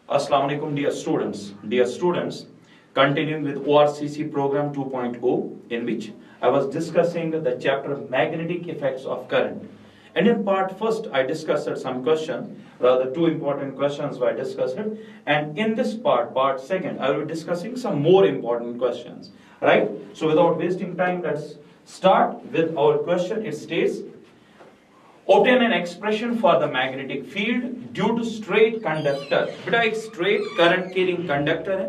Assalamu alaikum dear students. Dear students, continuing with ORCC program 2.0 in which I was discussing the chapter magnetic effects of current. And in part first I discussed some questions, rather two important questions were discussed, and in this part second, I will be discussing some more important questions. Right? So without wasting time, let's start with our question. It states, obtain an expression for the magnetic field due to straight conductor. बेटा एक straight current carrying conductor है,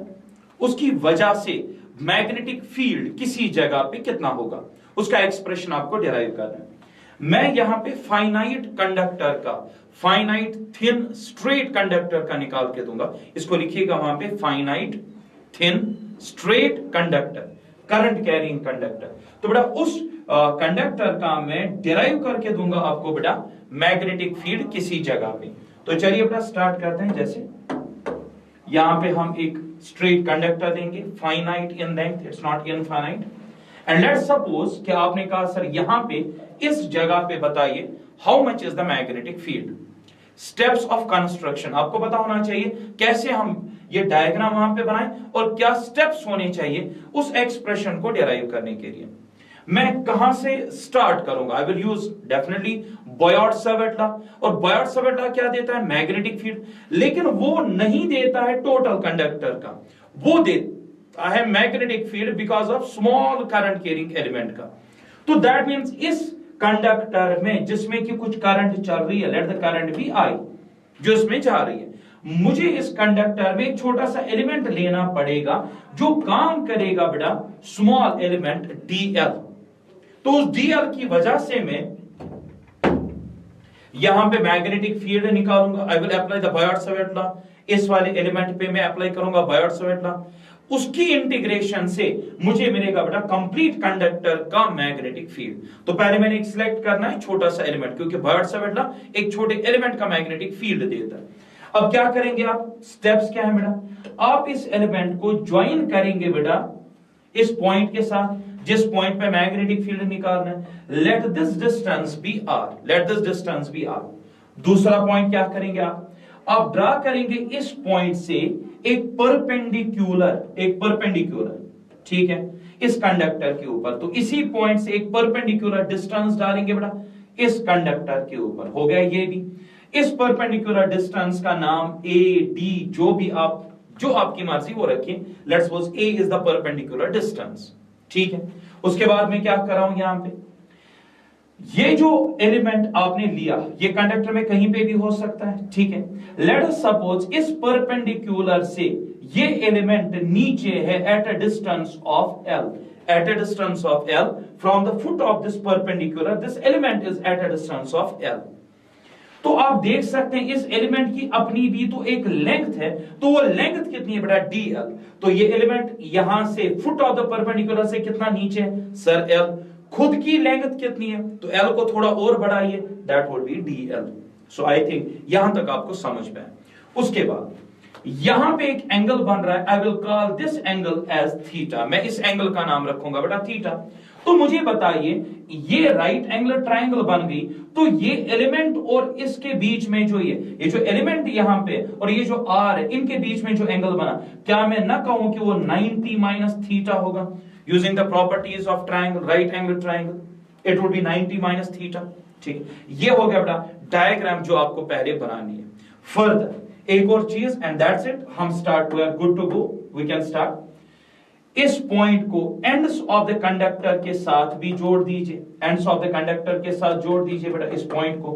उसकी वजह से magnetic field किसी जगह पे कितना होगा, उसका एक्सप्रेशन आपको डिराइव करना है। मैं यहां पे फाइनाइट कंडक्टर का, फाइनाइट थिन स्ट्रेट कंडक्टर का निकाल के दूंगा। इसको लिखिएगा वहां पे finite thin straight conductor, current carrying conductor. तो बेटा उस कंडक्टर का मैं डिराइव करके दूंगा आपको बेटा मैग्नेटिक फील्ड किसी जगह पे। तो चलिए बेटा स्टार्ट करते हैं। जैसे यहां पे हम एक स्ट्रेट कंडक्टर देंगे, finite in length, it's not infinite. And let's suppose कि आपने कहा सर यहां पे इस जगह पे बताइए how much is the magnetic field. Steps of construction आपको पता होना चाहिए, कैसे हम ये डायग्राम वहां पे बनाएं और क्या स्टेप्स होने चाहिए उस एक्सप्रेशन को डिराइव करने के लिए। मैं कहां से स्टार्ट करूंगा? आई will use definitely Boyd-Savart law. और बॉयट-सैवर्ट लॉ क्या देता है? Magnetic field. लेकिन वो नहीं देता है टोटल कंडक्टर का, वो देता है magnetic field because of small current carrying element का। तो दैट मींस इस कंडक्टर में जिसमें कि कुछ करंट चल रही है, let the current be I, जो इसमें जा रही है, मुझे इस कंडक्टर में एक छोटा सा एलिमेंट लेना पड़ेगा जो काम करेगा बेटा स्मॉल एलिमेंट डीएल। तो उस डीएल की वजह से मैं यहां पे मैग्नेटिक फील्ड निकालूंगा। I will apply the Boyd-Savart law. इस वाले एलिमेंट पे मैं अप्लाई करूंगा बॉयट-सैवर्ट लॉ। उसकी इंटीग्रेशन से मुझे मिलेगा बेटा कंप्लीट कंडक्टर का मैग्नेटिक फील्ड। तो पहले मैंने एक सिलेक्ट करना है छोटा सा एलिमेंट, क्योंकि बॉयट-सैवर्ट लॉ एक छोटे एलिमेंट का मैग्नेटिक फील्ड देता है। अब क्या करेंगे आप? स्टेप्स क्या है बेटा? आप इस एलिमेंट को ज्वाइन करेंगे बेटा इस पॉइंट के साथ जिस पॉइंट पे मैग्नेटिक फील्ड निकालना है। Let this distance be R, let this distance be R. दूसरा पॉइंट क्या करेंगे आप ड्रा करेंगे इस पॉइंट से एक परपेंडिकुलर, ठीक है, इस कंडक्टर के ऊपर। तो इसी पॉइंट से एक परपेंडिकुलर डिस्टेंस डालेंगे बेटा इस कंडक्टर के ऊपर। हो गया ये भी। इस परपेंडिकुलर डिस्टेंस का नाम ए डी, जो आपकी मर्जी वो रखिए। Let's suppose A is the perpendicular distance, ठीक है। उसके बाद में क्या कर रहा हूं यहां पे, ये जो एलिमेंट आपने लिया ये कंडक्टर में कहीं पे भी हो सकता है, ठीक है। लेट अस सपोज इस परपेंडिकुलर से ये एलिमेंट नीचे है at a distance of L, at a distance of L from the foot of this perpendicular, this element is at a distance of L. तो आप देख सकते हैं इस एलिमेंट की अपनी भी तो एक लेंथ है, तो वो लेंथ कितनी है बेटा? डीएल। तो ये एलिमेंट यहां से फुट ऑफ द परपेंडिकुलर से कितना नीचे है सर? एल। खुद की लेंथ कितनी है? तो एल को थोड़ा और बढ़ाइए, that would B DL. So I think यहां तक आपको समझ में है। उसके बाद यहां पे एक एंगल बन रहा है, I will call this angle as theta. मैं इस एंगल का नाम रखूंगा बेटा थीटा। तो मुझे बताइए ये राइट एंगल ट्रायंगल बन गई, तो ये एलिमेंट और इसके बीच में जो ये जो एलिमेंट यहां पे और ये जो आर है इनके बीच में जो एंगल बना, क्या मैं ना कहूं कि वो 90 माइनस थीटा होगा? Using the properties of triangle, right angle triangle, it would be 90 minus theta, ठीक है। ये हो गया बेटा डायग्राम जो आपको पहले बनानी है। फर्दर एक और चीज एंड दैट्स इट, हम start, we are good to go, we can start. इस पॉइंट को एंड्स ऑफ द कंडक्टर के साथ भी जोड़ दीजिए, एंड्स ऑफ द कंडक्टर के साथ जोड़ दीजिए बेटा इस पॉइंट को।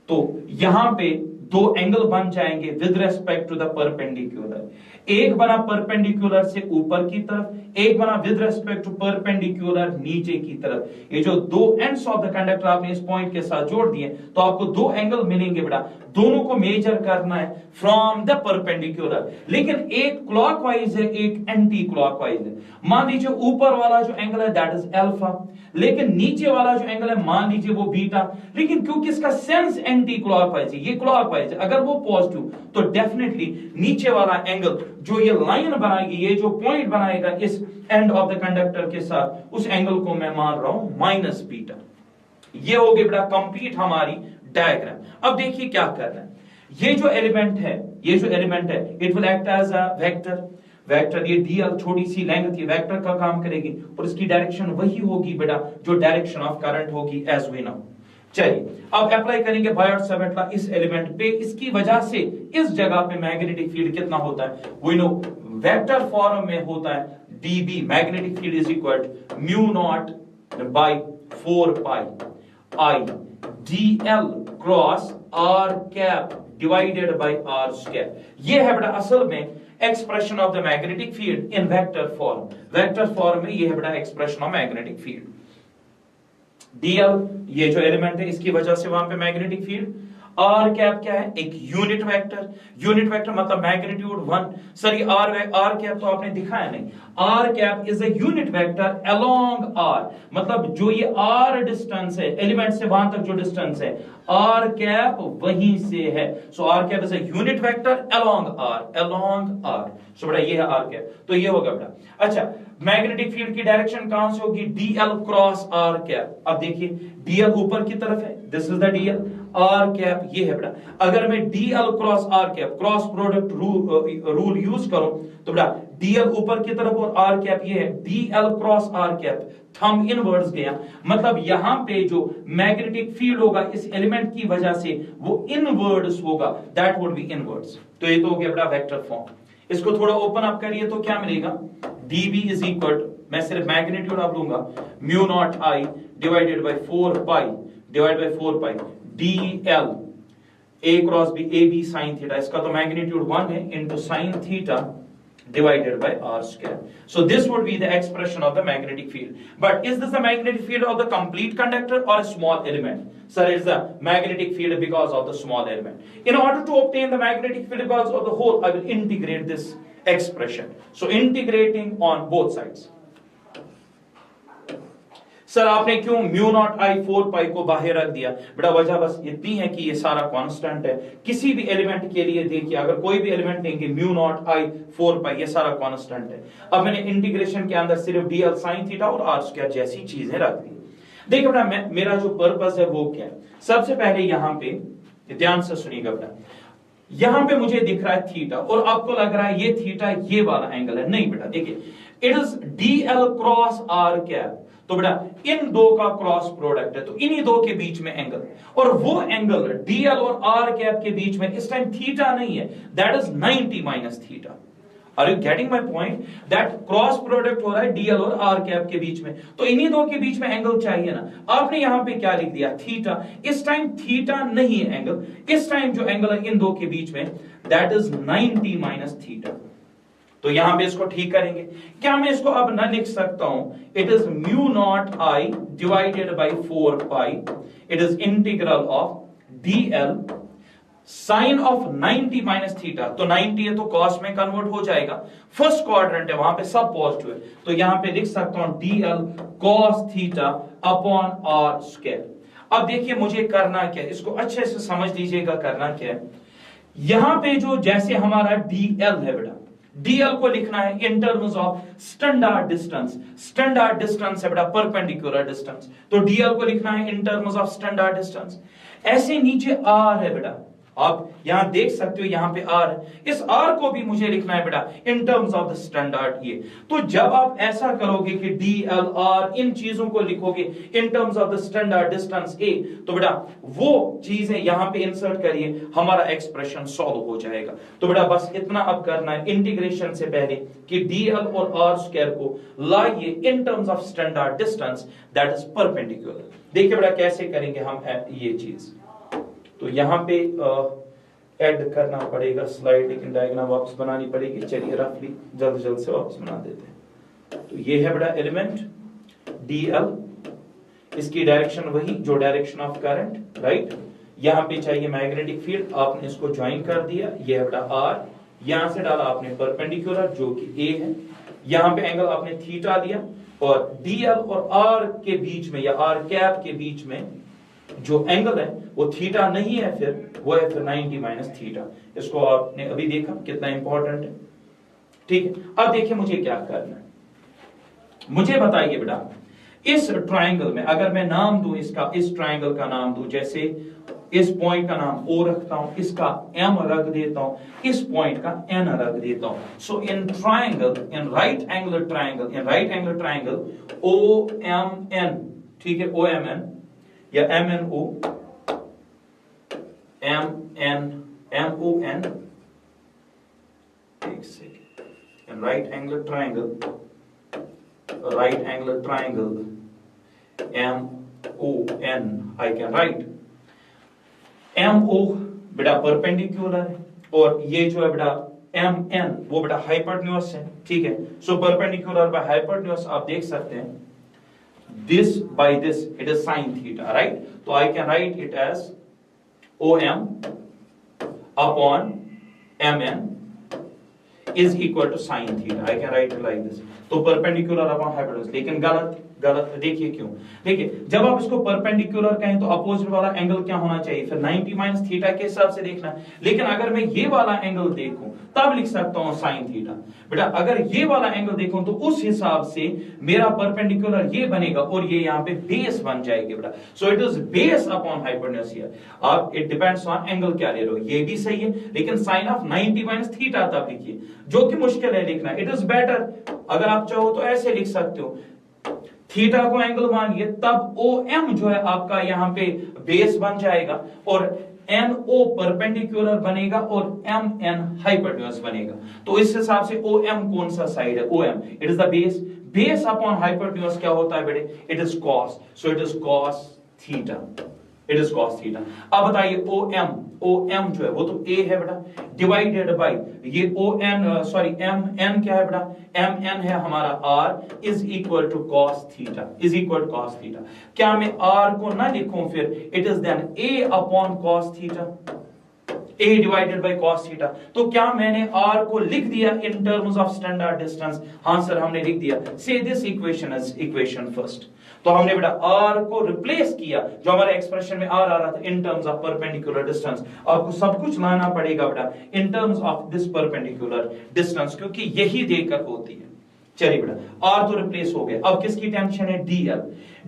तो यहां पे दो एंगल बन जाएंगे with respect to the perpendicular. एक बना परपेंडिकुलर से ऊपर की तरफ, एक बना विद रेस्पेक्ट टू परपेंडिकुलर नीचे की तरफ। ये जो दो एंड्स ऑफ द कंडक्टर आपने इस पॉइंट के साथ जोड़ दिए तो आपको दो एंगल मिलेंगे बेटा। दोनों को मेजर करना है फ्रॉम द परपेंडिकुलर, लेकिन एक क्लॉकवाइज है एक एंटी क्लॉकवाइज है। मान लीजिए ऊपर वाला जो एंगल है दैट इज अल्फा, लेकिन नीचे वाला जो एंगल है मान लीजिए वो बीटा। लेकिन क्योंकि इसका सेंस एंटी क्लॉकवाइज है, ये क्लॉकवाइज है, अगर वो पॉजिटिव तो डेफिनेटली नीचे वाला एंगल जो ये लाइन बनाएगी, ये जो पॉइंट बनाएगा इस एंड ऑफ द कंडक्टर के साथ, उस एंगल को मैं मान रहा हूं माइनस बीटा। ये हो गई बेटा कंप्लीट हमारी डायग्राम। अब देखिए क्या कर रहे हैं, ये जो एलिमेंट है, it will act as a vector, ये dl छोटी सी लेंथ थी, वेक्टर का काम करेगी और इसकी डायरेक्शन वही होगी बेटा जो डायरेक्शन ऑफ करंट होगी एज वी नो। चलिए अब अप्लाई करेंगे बायोट-सैवर्ट लॉ इस एलिमेंट पे। इसकी वजह से इस जगह पे मैग्नेटिक फील्ड कितना होता है, वी नो वेक्टर फॉर्म में होता है dB, magnetic field is equal mu naught by 4 pi I dl cross r cap divided by r square. ये है बेटा असल में expression of the magnetic field in vector form में ये है बेटा expression of magnetic field. dl ये जो एलिमेंट है इसकी वजह से वहां पे मैग्नेटिक फील्ड, r कैप क्या है, एक यूनिट वेक्टर मतलब मैग्नीट्यूड 1। सर ये r कैप तो आपने दिखाया नहीं, r cap is a unit vector along r, मतलब जो ये r डिस्टेंस है एलिमेंट से वहां तक जो डिस्टेंस है r कैप वहीं से है। सो r cap is a unit vector along r। सो बेटा ये है r कैप, तो ये होगा बेटा। अच्छा मैग्नेटिक फील्ड की डायरेक्शन कहां से होगी, dl क्रॉस r कैप। अब देखिए dl ऊपर की तरफ है, this is the dl, r cap ये है बेटा। अगर मैं dl cross r cap cross product rule use करूं तो बेटा dl ऊपर की तरफ और r कैप ये है, dl cross r cap thumb inwards गया, मतलब यहां पे जो मैग्नेटिक फील्ड होगा इस एलिमेंट की वजह से वो इनवर्ड्स होगा, दैट वुड बी इनवर्ड्स। तो ये तो हो गया बेटा वेक्टर फॉर्म। इसको थोड़ा ओपन अप करिए तो क्या मिलेगा, dB इज इक्वल, मैं सिर्फ मैग्नीट्यूड अब लूंगा, mu naught I divided by 4 pi dl a cross b, a b sin theta, इसका तो मैग्नीट्यूड 1 है, into sin theta divided by r square. So this would be the expression of the magnetic field. But is this the magnetic field of the complete conductor or a small element? Sir, it's the magnetic field because of the small element. In order to obtain the magnetic field because of the whole, I will integrate this expression. So integrating on both sides. Sir आपने क्यों mu naught आई 4 पाई को बाहर रख दिया, बेटा वजह बस इतनी है कि ये सारा कांस्टेंट है। किसी भी एलिमेंट के लिए देखिए, अगर कोई भी एलिमेंट लेंगे म्यू नॉट आई 4 पाई, ये सारा कांस्टेंट है। अब मैंने इंटीग्रेशन के अंदर सिर्फ dl sin थीटा और r स्क्वायर जैसी चीजें रख दी। देखिए बेटा मेरा जो पर्पस है वो क्या है, सबसे पहले यहां पे ध्यान से सुनिएगा बेटा, यहां पे मुझे दिख रहा है थीटा और आपको लग रहा है ये थीटा ये वाला एंगल है, नहीं बेटा देखिए it is dl cross r cap, तो बेटा इन दो का क्रॉस प्रोडक्ट है, तो इन्हीं दो के बीच में एंगल, और वो एंगल dl और r कैप के बीच में इस टाइम थीटा नहीं है, that is 90 minus theta. Are you getting my point, that cross product हो रहा है dl और r कैप के बीच में, तो इन्हीं दो के बीच में एंगल चाहिए ना। आपने यहां पे क्या लिख दिया, थीटा, इस टाइम थीटा नहीं है एंगल, इस टाइम जो एंगल है इन दो के बीच में दैट इज 90 माइनस थीटा। तो यहां पे इसको ठीक करेंगे, क्या मैं इसको अब ना लिख सकता हूं, it is mu naught I divided by 4 pi, it is integral of dl sine of 90 minus theta, तो 90 है तो कॉस में कन्वर्ट हो जाएगा, फर्स्ट क्वाड्रेंट है वहां पे सब पॉजिटिव है, तो यहां पे लिख सकता हूं dl cos theta upon r square. अब देखिए मुझे करना क्या है, इसको अच्छे से समझ लीजिएगा करना क्या है। यहां पे जो जैसे हमारा dl है बेटा, dl को लिखना है इन टर्म्स ऑफ स्टैंडर्ड डिस्टेंस है बेटा, परपेंडिकुलर डिस्टेंस, तो dl को लिखना है इन टर्म्स ऑफ स्टैंडर्ड डिस्टेंस। ऐसे नीचे r है बेटा, आप यहां देख सकते हो यहां पे r, इस r को भी मुझे लिखना है बेटा इन टर्म्स ऑफ द स्टैंडर्ड ये। तो जब आप ऐसा करोगे कि dl r इन चीजों को लिखोगे इन terms of the standard distance a, तो बेटा वो चीजें यहां पे इंसर्ट करिए, हमारा एक्सप्रेशन सॉल्व हो जाएगा। तो बेटा बस इतना अब करना है इंटीग्रेशन से पहले कि dl और r स्क्वायर को लाइए इन terms of standard distance that is perpendicular. देखिए बेटा कैसे करेंगे हम ये चीज, तो यहां पे ऐड करना पड़ेगा स्लाइड, लेकिन डायग्राम वापस बनानी पड़ेगी। चलिए रफली जल्द से वापस बना देते हैं। तो ये है बड़ा एलिमेंट dl, इसकी डायरेक्शन वही जो डायरेक्शन ऑफ करंट, राइट। यहां पे चाहिए मैग्नेटिक फील्ड, आपने इसको ज्वाइन कर दिया, ये है बड़ा r, यहां से डाला आपने परपेंडिकुलर जो कि a है, यहां पे एंगल आपने थीटा दिया, और dl और r के बीच में या r कैप के बीच में जो एंगल है वो थीटा नहीं है, फिर वो है फिर 90 माइनस थीटा। इसको आपने अभी देखा कितना इंपॉर्टेंट है, ठीक है। अब देखिए मुझे क्या करना है, मुझे बताइए बेटा इस ट्रायंगल में अगर मैं नाम दूं इसका, इस ट्रायंगल का नाम दूं जैसे इस पॉइंट का नाम O रखता हूं, इसका M रख देता हूं, इस पॉइंट का N रख देता हूं. So in triangle, in right angle triangle OMN, ठीक है, OMN या MNO, MON, एक second, in right angle triangle MON, I can write MO बेटा परपेंडिकुलर है और ये जो है बेटा MN वो बेटा हाइपोटेन्यूज है, ठीक है. सो परपेंडिकुलर बाय हाइपोटेन्यूज आप देख सकते हैं this by this it is sine theta, right. तो I can write it as OM upon MN is equal to sin theta. I can write it like this. तो perpendicular upon hypotenuse, लेकिन गलत. देखिए क्यों. देखिए जब आप इसको परपेंडिकुलर कहें तो अपोजिट वाला एंगल क्या होना चाहिए, फिर 90 माइनस थीटा के हिसाब से देखना. लेकिन अगर मैं ये वाला एंगल देखूं तब लिख सकता हूं साइन थीटा. बेटा अगर ये वाला एंगल देखूं तो उस हिसाब से मेरा परपेंडिकुलर ये बनेगा और ये यहाँ पे बेस बन जाएगी बेटा. सो it is base upon hypotenuse here. अब इट डिपेंड्स ऑन एंगल क्या ले रहे हो, ये भी सही है, लेकिन साइन ऑफ 90 माइनस थीटा तब लिखिए, जो कि मुश्किल है लिखना. इट इज बेटर अगर आप चाहो तो ऐसे लिख सकते हो, थीटा को एंगल मानिए तब OM जो है आपका यहां पे बेस बन जाएगा और NO परपेंडिकुलर बनेगा और MN हाइपोटेन्यूज बनेगा. तो इस हिसाब से OM कौन सा साइड है, OM it is the base upon hypotenuse क्या होता है बेटे, it is cos. So it is cos theta, it is cos theta. अब बताइए OM जो है वो तो A है बेटा, डिवाइडेड बाय ये MN क्या है बेटा, MN है हमारा R is equal to cos theta, is equal to cos theta. क्या मैं R को ना लिखूं फिर, it is then A upon cos theta, A divided by cos theta. तो क्या मैंने R को लिख दिया in terms of standard distance, हाँ सर हमने लिख दिया. Say this equation is equation first. तो हमने बेटा R को रिप्लेस किया, जो हमारे एक्सप्रेशन में R आ रहा था इन टर्म्स ऑफ परपेंडिकुलर डिस्टेंस. आपको सब कुछ लाना पड़ेगा बेटा इन terms of this perpendicular distance, क्योंकि यही देकर होती है. चलिए बेटा R तो रिप्लेस हो गया, अब किसकी टेंशन है,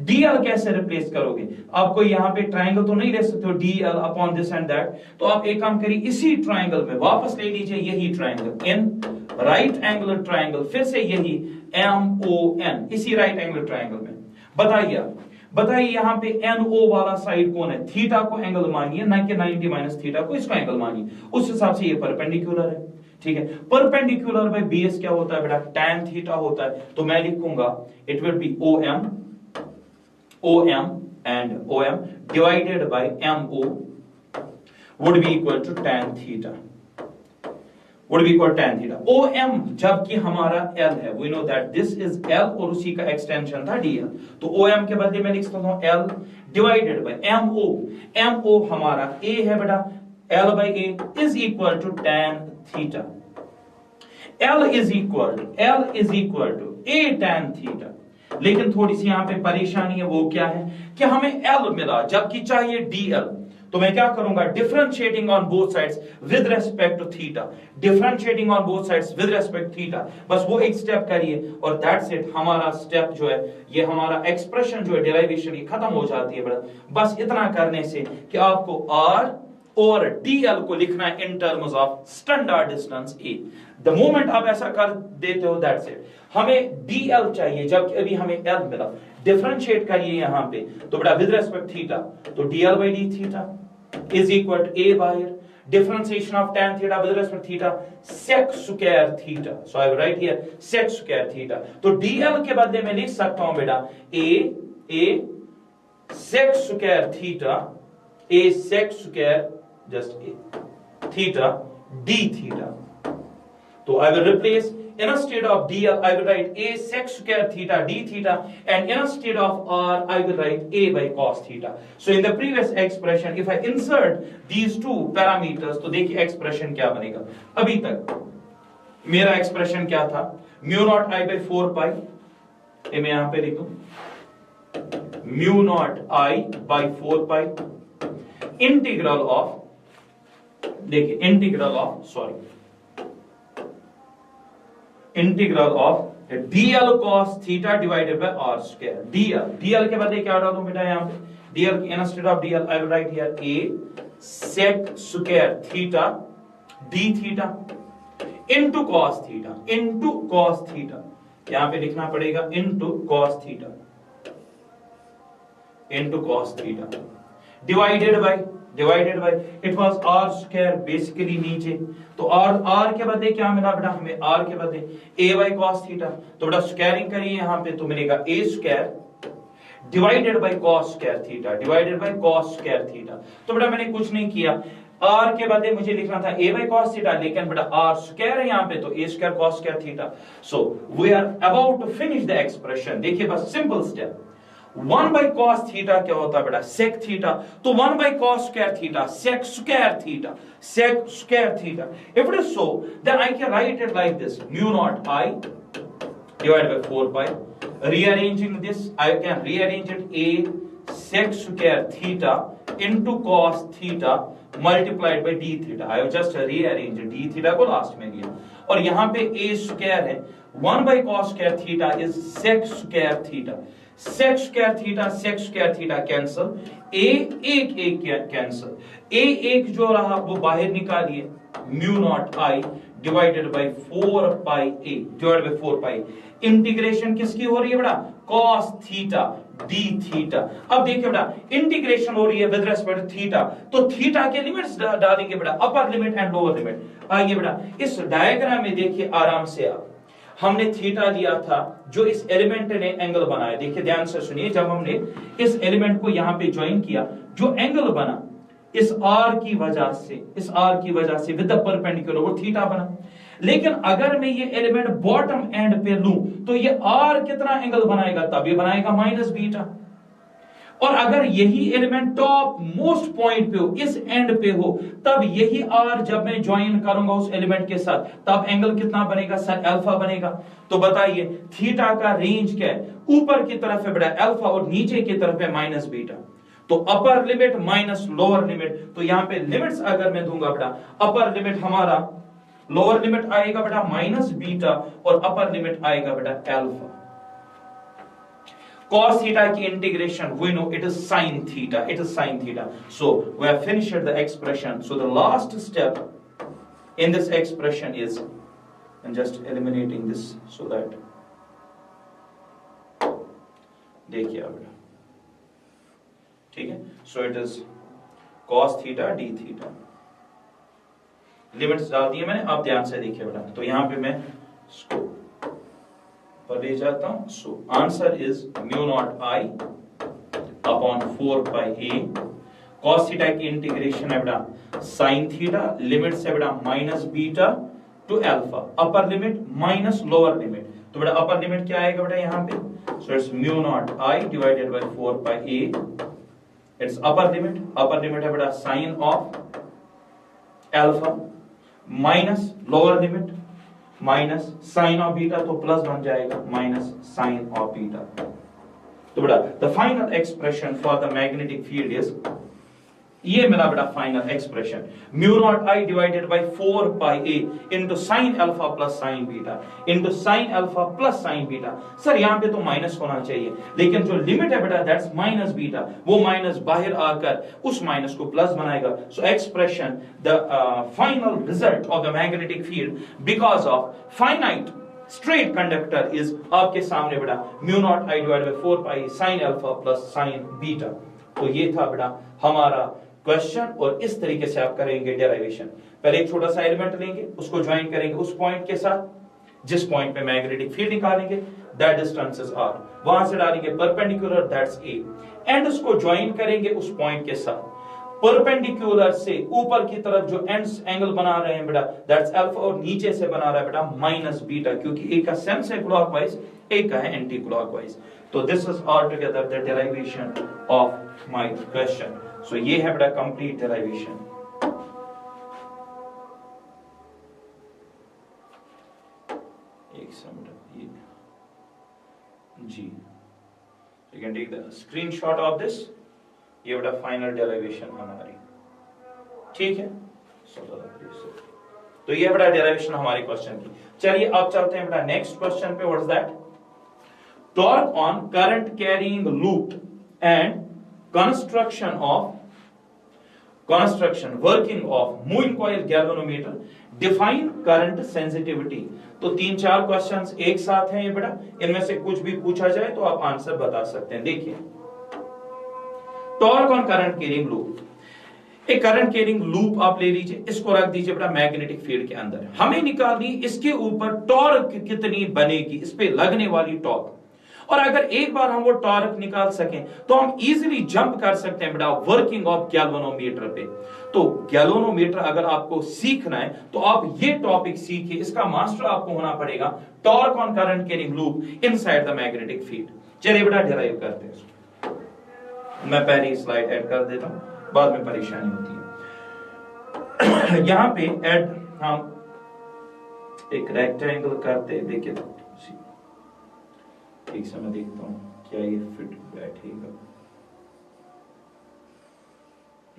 DL कैसे रिप्लेस करोगे. आपको यहाँ पे ट्राइंगल तो नहीं ले सकते हो DL upon this and that. तो आप एक काम करिए, इसी ट्राइंगल में वापस ले लीजिए यही triangle, in right angle triangle, फिर से यही MON, इसी राइट एंगल ट्राइंगल में. बताइए यहां पे NO वाला साइड कौन है, थीटा को एंगल मानिए, ना कि 90 माइनस थीटा को इसका एंगल मानिए. उस हिसाब से ये परपेंडिकुलर है, ठीक है. परपेंडिकुलर बाय बेस क्या होता है बेटा, tan थीटा होता है. तो मैं लिखूंगा it will be OM and OM divided by MO would be equal to tan theta, would be equal to tan theta. OM जबकि हमारा L है, we know that this is L और उसी का एक्सटेंशन था DL. तो OM के बदले में लिख सकता हूं L डिवाइडेड बाय MO हमारा A है बेटा, L by A is equal to tan theta. L is equal to A tan theta. लेकिन थोड़ी सी यहां पे परेशानी है, वो क्या है कि हमें L मिला जबकि चाहिए DL. तो मैं क्या करूंगा, differentiating on both sides with respect to theta, differentiating on both sides with respect theta. बस वो एक स्टेप करिए और दैट्स इट. हमारा स्टेप जो है, ये हमारा एक्सप्रेशन जो है डेरिवेशन ये खत्म हो जाती है बेटा. बस इतना करने से कि आपको R और DL को लिखना है इन terms of standard distance A. The moment आप ऐसा कर देते हो दैट्स इट. हमें DL चाहिए जबकि अभी हमें L मिला. डिफरेंशिएट करिए यहां पे, तो बेटा विद रेस्पेक्ट थीटा, तो DL by d theta is equal to A by differentiation of tan theta with respect to theta sec square theta. So I will write here sec square theta. तो DL के बदले में लिख सकता हूं बेटा A sec square theta, A sec square just A theta d theta. So I will replace, instead of DL I will write A sec square theta d theta, and instead of R I will write A by cos theta. So in the previous expression if I insert these two parameters, तो देखिए expression क्या बनेगा. अभी तक मेरा expression क्या था, mu naught I by 4 pi, ये मैं यहां पे लिख दूं mu naught I by 4 pi integral of, देखिए integral of DL cos theta divided by R square. DL के बदले क्या डाल दूं बेटा यहां पे, dl instead of dl I will write here a sec square theta d theta into cos theta यहां पे लिखना पड़ेगा into cos theta divided by it was r square basically नीचे तो r के बदले क्या मिला बेटा हमें r के बदले a by cos theta तो बेटा स्क्वायरिंग करिए यहां पे तो मिलेगा a square divided by cos square theta तो बेटा मैंने कुछ नहीं किया r के बदले मुझे लिखना था a by cos theta लेकिन बेटा r square है यहां पे तो a square cos square theta so we are about to finish the expression देखिए बस simple step 1 by cos theta क्या होता है बेटा sec theta तो 1 by cos square theta sec square theta if it is so then I can write it like this mu naught I divided by 4 pi rearranging this I can rearrange it a sec square theta into cos theta multiplied by d theta I have just rearranged d theta को last में लिया और यहाँ पे a square है 1 by cos square theta is sec square theta cancel एक cancel एक जो रहा वो बाहर निकालिए mu naught I divided by 4 pi a divided by 4 pi integration किसकी हो रही है बेटा cos थीटा d थीटा अब देखिए बेटा इंटीग्रेशन हो रही है विद रिस्पेक्ट टू थीटा तो थीटा के लिमिट्स डालेंगे बेटा upper limit and lower limit आइए बेटा इस डायग्राम में देखिए आराम से आप हमने थीटा लिया था जो इस एलिमेंट ने एंगल बनाया देखिए ध्यान से सुनिए जब हमने इस एलिमेंट को यहां पे ज्वाइन किया जो एंगल बना इस r की वजह से विद द परपेंडिकुलर वो थीटा बना लेकिन अगर मैं ये एलिमेंट बॉटम एंड पे लूं तो ये r कितना एंगल बनाएगा तब ये बनाएगा माइनस बीटा और अगर यही एलिमेंट टॉप मोस्ट पॉइंट पे हो इस एंड पे हो तब यही r जब मैं ज्वाइन करूंगा उस एलिमेंट के साथ तब एंगल कितना बनेगा सर अल्फा बनेगा तो बताइए थीटा का रेंज क्या है ऊपर की तरफ है बेटा अल्फा और नीचे की तरफ है माइनस बीटा तो अपर लिमिट माइनस लोअर लिमिट तो यहां पे लिमिट्स अगर मैं दूंगा बेटा अपर लिमिट हमारा लोअर लिमिट आएगा बेटा माइनस बीटा और अपर लिमिट आएगा बेटा अल्फा cos theta की integration we know it is sin theta so we have finished the expression so the last step in this expression is and just eliminating this so that देखिए अब ठीक है so it is cos theta d theta limits डाल दिए मैंने अब ध्यान से देखिए बेटा तो यहां पे मैं इसको पर ले जाता हूं so answer is mu naught I upon 4 pi a cos theta की इंटीग्रेशन है बेटा sin थीटा लिमिट से बेटा minus beta to alpha upper limit minus lower limit तो बेटा अपर लिमिट क्या आएगा बेटा यहां पे so it's mu naught I divided by 4 pi a it's upper limit है बेटा sin of alpha minus lower limit minus sine of beta तो प्लस बन जाएगा माइनस साइन ऑफ बीटा तो बेटा the final expression for the magnetic field is ये मेरा बेटा final expression mu naught I divided by 4 pi a into sin alpha plus sin beta into sin alpha plus sin beta sir यहां पे तो minus होना चाहिए लेकिन जो लिमिट है बेटा दैट्स माइनस बीटा वो माइनस बाहर आकर उस माइनस को प्लस बनाएगा सो expression the final result of the magnetic field because of finite straight conductor is आपके सामने बेटा mu naught I divided by 4 pi sin alpha plus sin beta तो ये था बेटा हमारा क्वेश्चन और इस तरीके से आप करेंगे डेरिवेशन पहले एक छोटा सा एलिमेंट लेंगे उसको ज्वाइन करेंगे उस पॉइंट के साथ जिस पॉइंट पे मैग्नेटिक फील्ड निकालेंगे दैट डिस्टेंस इज r वहां से डालेंगे परपेंडिकुलर दैट्स a एंड उसको ज्वाइन करेंगे उस पॉइंट के साथ परपेंडिकुलर से ऊपर की तरफ जो एंड्स एंगल बना रहे हैं बेटा दैट्स अल्फा और नीचे से बना रहा है बेटा माइनस बीटा क्योंकि एक का सेंस है क्लॉकवाइज एक का है एंटी क्लॉकवाइज तो this is all together the derivation of my question so ये है बेटा कंप्लीट डेरिवेशन एक मिनट जी you can take the screenshot of this ये बेटा फाइनल डेरिवेशन हमारी ठीक है तो ये बेटा डेरिवेशन हमारे क्वेश्चन की चलिए अब चलते हैं बेटा नेक्स्ट क्वेश्चन पे what is that torque on current carrying loop and construction working of moving coil galvanometer, define current sensitivity. तो 3-4 क्वेश्चंस एक साथ हैं ये बेटा, इनमें से कुछ भी पूछा जाए तो आप आंसर बता सकते हैं। देखिए, torque on current carrying loop. एक करंट कैरिंग लूप आप ले लीजिए, इसको रख दीजिए बेटा मैग्नेटिक फील्ड के अंदर। हमें निकालनी इसके ऊपर टॉर्क कितनी बनेगी, इस पे लगने वाली टॉर्क। और अगर एक बार हम वो टॉर्क निकाल सकें तो हम इजीली जंप कर सकते हैं बेटा वर्किंग ऑफ गैल्वेनोमीटर पे। तो गैल्वेनोमीटर अगर आपको सीखना है तो आप ये टॉपिक सीखिए, इसका मास्टर आपको होना पड़ेगा, torque on current carrying loop inside the magnetic field. चलिए बेटा डिराइव करते हैं। मैं पहली स्लाइड ऐड कर देता हूं, बाद में परेशानी होती है। यहां पे ऐड हम एक रेक्टेंगल करते, देखिए एक समय देखता हूं क्या ये फिट बैठेगा।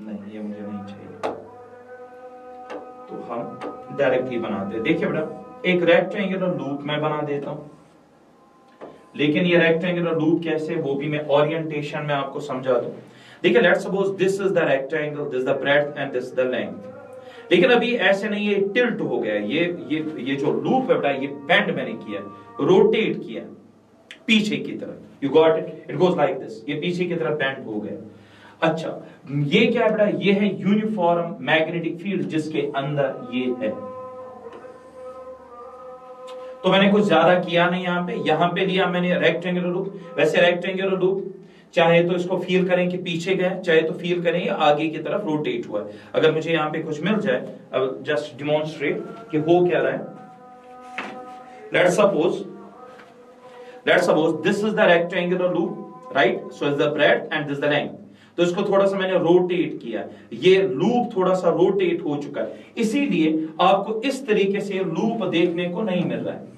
नहीं, ये मुझे नहीं चाहिए, तो हम डायरेक्टली बनाते हैं। देखिए बेटा, एक रेक्टेंगुलर लूप मैं बना देता हूं, लेकिन ये रेक्टेंगुलर लूप कैसे, वो भी मैं ओरिएंटेशन में आपको समझा दूं। देखिए, let's suppose this is the rectangle, this the breadth and this the length. लेकिन अभी ऐसे नहीं, ये टिल्ट हो गया, ये जो लूप है बेटा, ये बेंड मैंने किया, रोटेट किया पीछे की तरफ। You got it, it goes like this, ये पीछे की तरफ बेंड हो गया। अच्छा, ये क्या है बेटा, ये है यूनिफॉर्म मैग्नेटिक फील्ड जिसके अंदर ये है। तो मैंने कुछ ज्यादा किया नहीं, यहां पे लिया मैंने रेक्टेंगुलर लूप। वैसे रेक्टेंगुलर लूप चाहे तो इसको फील करें कि पीछे गए, चाहे तो फील करें आगे की तरफ रोटेट हुआ है। अगर मुझे यहां पे कुछ मिल जाए, अब जस्ट डिमॉन्स्ट्रेट कि हो क्या रहा है। Let's suppose this is the rectangular loop, right? So is the breadth and this the length. तो इसको थोड़ा सा मैंने रोटेट किया, ये लूप थोड़ा सा रोटेट हो चुका है, इसीलिए आपको इस तरीके से लूप देखने को नहीं मिल रहा है।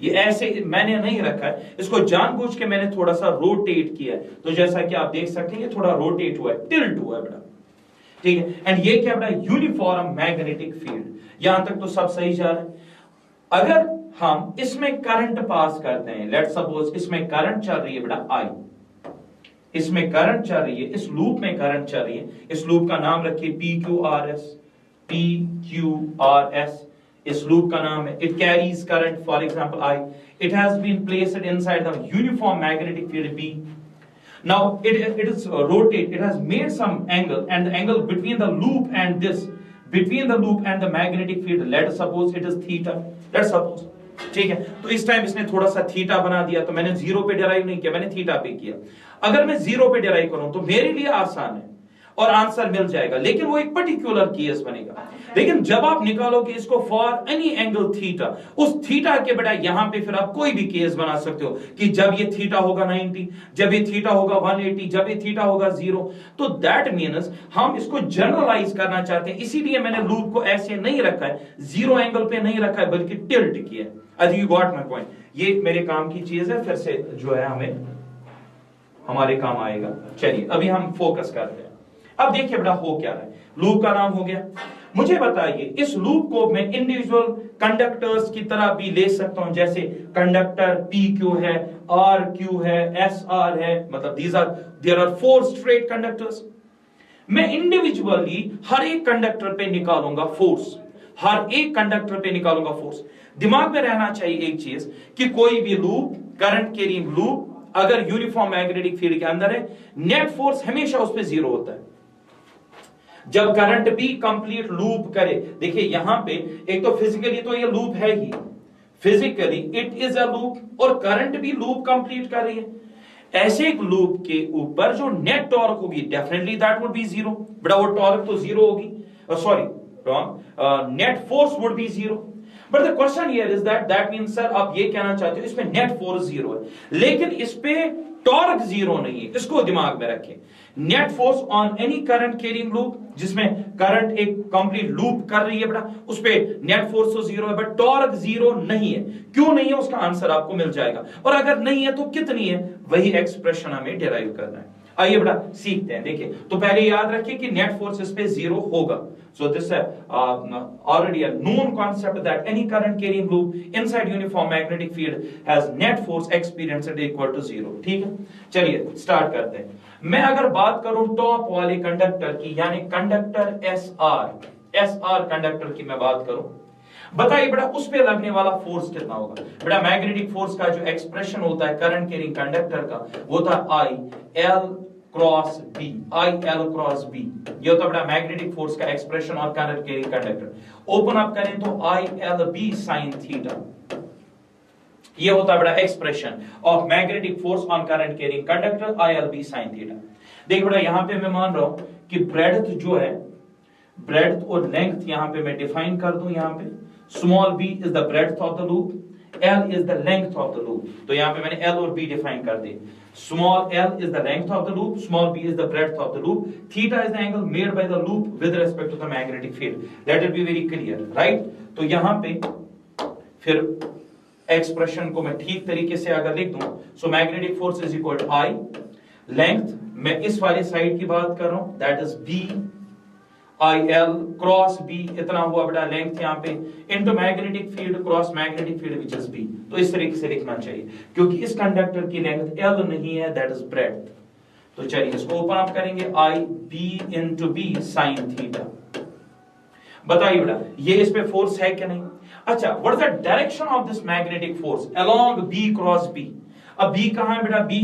ये ऐसे मैंने नहीं रखा है, इसको जानबूझ के मैंने थोड़ा सा रोटेट किया है। तो जैसा कि आप देख सकते हैं, ये थोड़ा रोटेट हुआ है, टिल्ट हुआ है बेटा, ठीक है। एंड ये क्या बेटा, यूनिफॉर्म मैग्नेटिक फील्ड। यहां तक तो सब सही जा रहा है। अगर हम इसमें करंट पास करते हैं, लेट्स सपोज इसमें करंट चल रही है बेटा आई, इसमें करंट चल रही है, इस लूप में करंट चल रही है, इस लूप का नाम रखिए PQRS, PQRS इस लूप का नाम है। It carries current, for example I, it has been placed inside the uniform magnetic field B. Now it is rotate, it has made some angle, and the angle between the loop and this, between the loop and the magnetic field, let's suppose it is theta, let's suppose, ठीक है। तो इस time इसने थोड़ा सा theta बना दिया, तो मैंने जीरो पे डिराइव नहीं किया, मैंने थीटा पे किया। अगर मैं जीरो पे डिराइव करूं तो मेरे लिए आसान है और आंसर मिल जाएगा, लेकिन वो एक पर्टिकुलर केस बनेगा। लेकिन जब आप निकालोगे इसको फॉर एनी एंगल थीटा, उस थीटा के बेटा यहां पे फिर आप कोई भी केस बना सकते हो कि जब ये थीटा होगा 90, जब ये थीटा होगा 180, जब ये थीटा होगा 0। तो दैट मीन्स हम इसको जनरलाइज करना चाहते हैं, इसीलिए मैंने लूप को ऐसे नहीं रखा है, जीरो एंगल पे नहीं रखा है, बल्कि टिल्ट किया है। I think you got my point. ये मेरे काम की चीज है, फिर से जो है हमें हमारे काम आएगा। चलिए अभी हम फोकस करते हैं। अब देखिए बेटा हो क्या रहा है, लूप का नाम हो गया। मुझे बताइए, इस लूप को मैं इंडिविजुअल कंडक्टर्स की तरह भी ले सकता हूं, जैसे कंडक्टर PQ है, RQ है, SR है, मतलब देयर आर 4 स्ट्रेट कंडक्टर्स। मैं इंडिविजुअली हर एक कंडक्टर पे निकालूंगा फोर्स, हर एक कंडक्टर पे निकालूंगा फोर्स। दिमाग में रहना चाहिए एक चीज कि कोई भी लूप, करंट कैरिंग लूप अगर यूनिफॉर्म मैग्नेटिक फील्ड के अंदर है, नेट फोर्स हमेशा उस पे 0 होता है। जब करंट भी कंप्लीट लूप करे, देखिए यहां पे एक तो फिजिकली तो ये लूप है ही, physically it is a loop, और करंट भी लूप कंप्लीट कर रही है। ऐसे एक लूप के ऊपर जो नेट टॉर्क होगी, definitely that would be 0, but वो टॉर्क तो 0 होगी, sorry wrong, net force would be 0। But the question here is that means sir आप ये कहना चाहते हो इसमें नेट फोर्स 0 है, लेकिन इस पे टॉर्क 0 नहीं है। इसको दिमाग में रखें, net force on any current carrying loop, जिसमें करंट एक कंप्लीट लूप कर रही है बेटा, उस पे नेट फोर्स तो 0 है, बट टॉर्क 0 नहीं है। क्यों नहीं है उसका आंसर आपको मिल जाएगा, और अगर नहीं है तो कितनी है, वही एक्सप्रेशन हमें डिराइव करना है। आइए बेटा सीखते हैं। देखिए तो पहले याद रखिए कि नेट फोर्स इस पे 0 होगा। सो दिस है already a known concept that any current carrying loop inside uniform magnetic field has net force experienced equal to 0। ठीक है, चलिए स्टार्ट करते हैं। मैं अगर बात करूं टॉप वाले कंडक्टर की, यानी कंडक्टर एस आर कंडक्टर की मैं बात करूं, बताइए बेटा उस पे लगने वाला फोर्स कितना होगा। बेटा मैग्नेटिक फोर्स का जो एक्सप्रेशन होता है करंट कैरिंग कंडक्टर का, वो था I L cross B, I L cross B. ये होता है बेटा मैग्नेटिक फोर्स का एक्सप्रेशन और current carrying conductor. Open up करें तो I L B sine theta, ये होता है बेटा expression of magnetic force on current carrying conductor, I L B sine theta. देखिए बेटा यहां पे मैं मान रहा हूं कि ब्रेड्थ जो है, ब्रेड्थ और लेंथ यहां पे मैं डिफाइन कर दूं, यहां पे small b is the breadth of the loop, l is the length of the loop. तो यहां पे मैंने l और b डिफाइन कर दी। Small l is the length of the loop, small b is the breadth of the loop, theta is the angle made by the loop with respect to the magnetic field. Let it be very clear, right. तो यहां पे फिर expression को मैं ठीक तरीके से अगर लिख दूं, so magnetic force is equal to I, length मैं इस वाले साइड की बात कर रहा हूं, that is b I L cross B, इतना हुआ बेटा लेंथ यहां पे, into magnetic field cross magnetic field which is B. तो इस तरीके से लिखना चाहिए, क्योंकि इस कंडक्टर की लेंथ एल नहीं है, दैट इज ब्रेड्थ। तो चलिए इसको ओपन अप करेंगे, I B into B sine theta. बताइए बेटा ये इस पे फोर्स है कि नहीं। अच्छा, what is the direction of this magnetic force along B cross B. अब बी कहां है बेटा, बी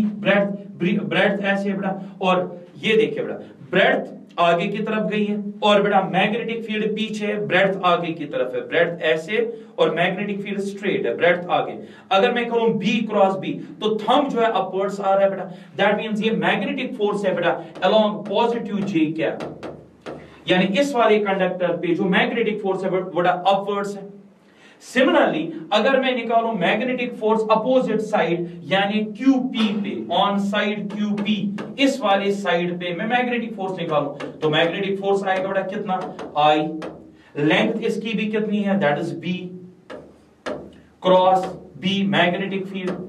ब्रेड्थ ऐसे है बेटा, और ये देखिए बेटा ब्रेड्थ आगे की तरफ गई है और बेटा मैग्नेटिक फील्ड पीछे है, ब्रेड्थ आगे की तरफ है, ब्रेड्थ ऐसे और मैग्नेटिक फील्ड स्ट्रेट है, ब्रेड्थ आगे। अगर मैं कहूं बी क्रॉस बी तो थंब जो है अपवर्ड्स आ रहा है बेटा, दैट मींस ये मैग्नेटिक फोर्स है बेटा अलोंग पॉजिटिव जे कैप, यानी इस वाले कंडक्टर पे जो मैग्नेटिक फोर्स है बेटा अपवर्ड्स है। सिमिलरली अगर मैं निकालूं मैग्नेटिक फोर्स अपोजिट साइड यानी QP पे, ऑन साइड QP, इस वाले साइड पे मैं मैग्नेटिक फोर्स निकालूं तो मैग्नेटिक फोर्स आएगा बेटा कितना, I, लेंथ इसकी भी कितनी है, that is B cross B, magnetic field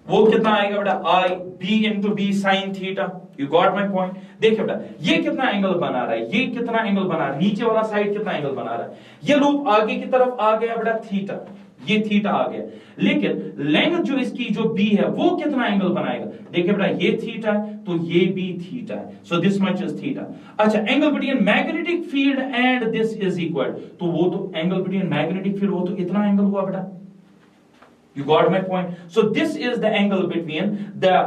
वो कितना आएगा बेटा, I B into B sine theta. You got my point. देखिए बेटा ये कितना एंगल बना रहा है, ये कितना एंगल बना रहा है, नीचे वाला साइड कितना एंगल बना रहा है, ये लूप आगे की तरफ आ गया बेटा थीटा, ये थीटा आ गया, लेकिन लेंथ जो इसकी जो B है वो कितना एंगल बनाएगा। देखिए बेटा ये थीटा है तो ये भी थीटा है, so this much is theta. अच्छा, angle between magnetic field and this is equal, तो वो तो एंगल बिटवीन मैग्नेटिक फील्ड वो तो इतना एंगल हुआ बेटा। You got my point? So this is the angle between the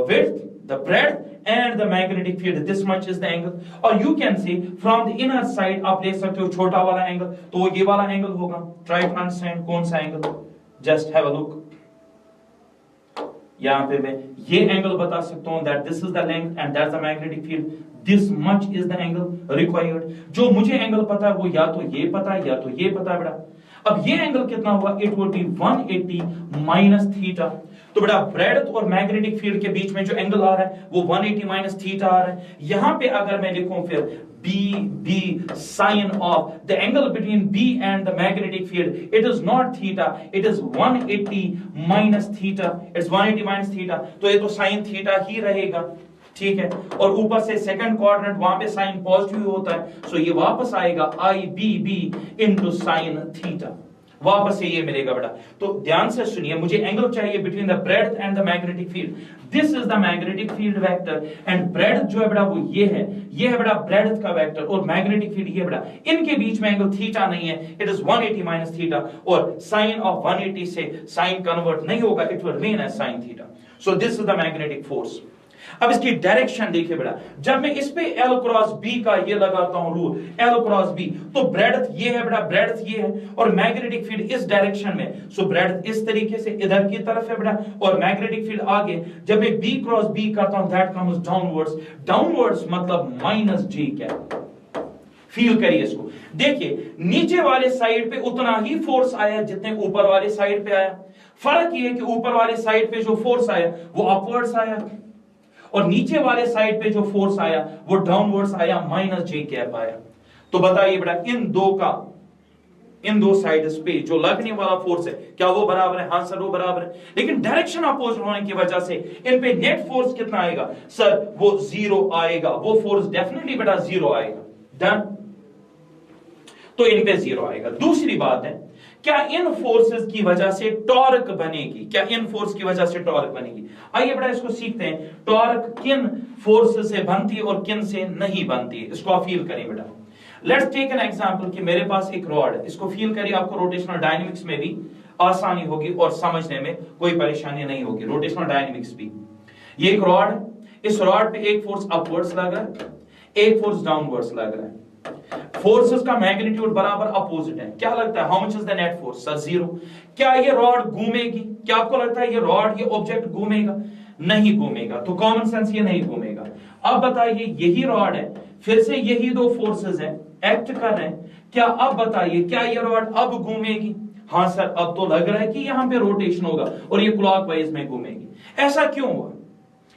width, the breadth and the magnetic field. This much is the angle. Or you can see from the inner side आप ले सकते हो छोटा वाला angle, तो वो ये वाला एंगल होगा। Try to understand कौन सा angle, just have a look. यहाँ पे मैं ये एंगल बता सकता हूँ that this is the length and that's the magnetic field. This much is the angle required. जो मुझे एंगल पता है वो या तो ये पता है या तो ये पता है बेटा। अब ये एंगल कितना हुआ, it would be 180 minus theta. तो बेटा ब्रेड्थ और मैग्नेटिक फील्ड के बीच में जो एंगल आ रहा है वो 180 माइनस थीटा आ रहा है। यहां पे अगर मैं लिखूं फिर B sin of the angle between B and the magnetic field, it is not theta, it is 180 minus theta, it's 180 minus theta, तो ये तो sin theta ही रहेगा, ठीक है। और ऊपर से सेकंड क्वाड्रेंट वहां पे साइन पॉजिटिव होता है, सो ये वापस आएगा IBB इनटू साइन थीटा, वापस से ये मिलेगा बेटा। तो ध्यान से सुनिए, मुझे एंगल चाहिए between the breadth and the magnetic field. This is the magnetic field vector and breadth जो है बेटा वो ये है बेटा ब्रेड्थ का वेक्टर, और मैग्नेटिक फील्ड ये बेटा, इनके बीच में एंगल थीटा नहीं है, इट इज 180 माइनस थीटा, और साइन ऑफ 180 से साइन कन्वर्ट नहीं होगा, it will remain as sine theta. So this is the magnetic force. अब इसकी डायरेक्शन देखिए बेटा, जब मैं इस पे L क्रॉस B का ये लगाता हूं रूल, L क्रॉस B, तो ब्रेड्थ ये है बेटा, ब्रेड्थ ये है, और मैग्नेटिक फील्ड इस डायरेक्शन में, सो ब्रेड्थ इस तरीके से इधर की तरफ है बेटा, और मैग्नेटिक फील्ड आगे। जब मैं B क्रॉस B करता हूं दैट कम्स डाउनवर्ड्स, डाउनवर्ड्स मतलब माइनस J कैप। फील करिए इसको, देखिए नीचे वाले साइड पे उतना ही फोर्स आया जितने ऊपर वाले साइड पे आया। फर्क ये है कि ऊपर वाले साइड पे जो फोर्स आया वो अपवर्ड्स आया, और नीचे वाले साइड पे जो फोर्स आया वो डाउनवर्ड्स आया, माइनस J कैप आया। तो बताइए बेटा इन दो साइड्स पे जो लगने वाला फोर्स है क्या वो बराबर है? हाँ सर वो बराबर है, लेकिन डायरेक्शन अपोज होने की वजह से इन पे नेट फोर्स कितना आएगा सर? वो 0 आएगा, वो फोर्स डेफिनेटली बेटा 0 आएगा। डन, तो इन पे 0 आएगा। दूसरी बात है क्या इन फोर्सेस की वजह से टॉर्क बनेगी, क्या इन फोर्स की वजह से टॉर्क बनेगी? आइए बेटा इसको सीखते हैं, टॉर्क किन फोर्स से बनती है और किन से नहीं बनती है, इसको आप फील करें बेटा। लेट्स टेक एन एग्जांपल कि मेरे पास एक रॉड है, इसको फील करिए, आपको रोटेशनल डायनेमिक्स में भी आसानी होगी और समझने में कोई परेशानी नहीं होगी, रोटेशनल डायनेमिक्स भी। ये एक रॉड, इस रॉड पे एक फोर्स अपवर्ड्स लग रहा है, एक फोर्स डाउनवर्ड्स लग रहा है। फोर्सेस का मैग्नीट्यूड बराबर अपोजिट है। क्या लगता है how much is the net force? Sir 0। क्या ये रॉड घूमेगी? क्या आपको लगता है ये रॉड, ये ऑब्जेक्ट घूमेगा? नहीं घूमेगा, तो कॉमन सेंस ये नहीं घूमेगा। अब बताइए यही रॉड है, फिर से यही दो फोर्सेस हैं, एक्ट कर रहे हैं, क्या अब बताइए क्या ये रॉड अब घूमेगी? हाँ सर, अब तो लग रहा है कि यहां पे रोटेशन होगा और ये क्लॉकवाइज में घूमेगी। ऐसा क्यों हुआ?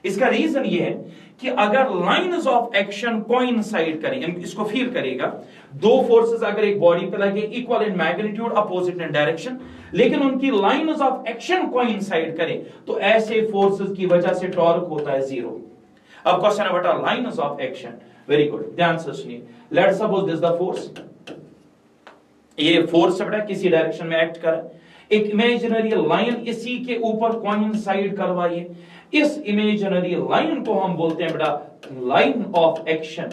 इसका रीजन ये है कि अगर लाइन्स ऑफ एक्शन कोइंसाइड करें, इसको फील करेगा, दो फोर्सेस अगर एक बॉडी पे लगे equal in magnitude opposite in direction, लेकिन उनकी लाइन्स ऑफ एक्शन कोइंसाइड करें, तो ऐसे फोर्सेस की वजह से टॉर्क होता है 0। अब क्वेश्चन है बेटा lines of action. Very good, ध्यान से सुनिए। Let's suppose this the force, ये फोर्स बेटा किसी डायरेक्शन में एक्ट कर रहा है, एक इमेजिनरी लाइन इसी के ऊपर कोइंसाइड करवाइए, इस इमेजिनरी लाइन को हम बोलते हैं बेटा line of action.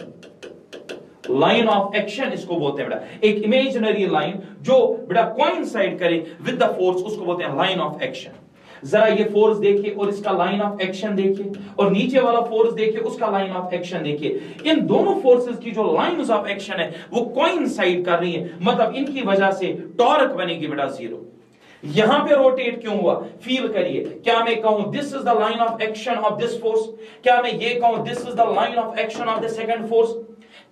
Line of action इसको बोलते हैं बेटा, एक इमेजिनरी लाइन जो बेटा कोइंसाइड करे विद द फोर्स, उसको बोलते हैं लाइन ऑफ एक्शन। जरा ये फोर्स देखिए और इसका लाइन ऑफ एक्शन देखिए, और नीचे वाला फोर्स देखिए उसका लाइन ऑफ एक्शन देखिए। इन दोनों फोर्सेस की जो लाइन्स ऑफ एक्शन है वो कोइंसाइड कर रही है, मतलब इनकी वजह से टॉर्क बनेगी बेटा 0। यहां पे रोटेट क्यों हुआ? फील करिए, क्या मैं कहूं this is the line of action of this force? क्या मैं ये कहूं this is the line of action of the second force?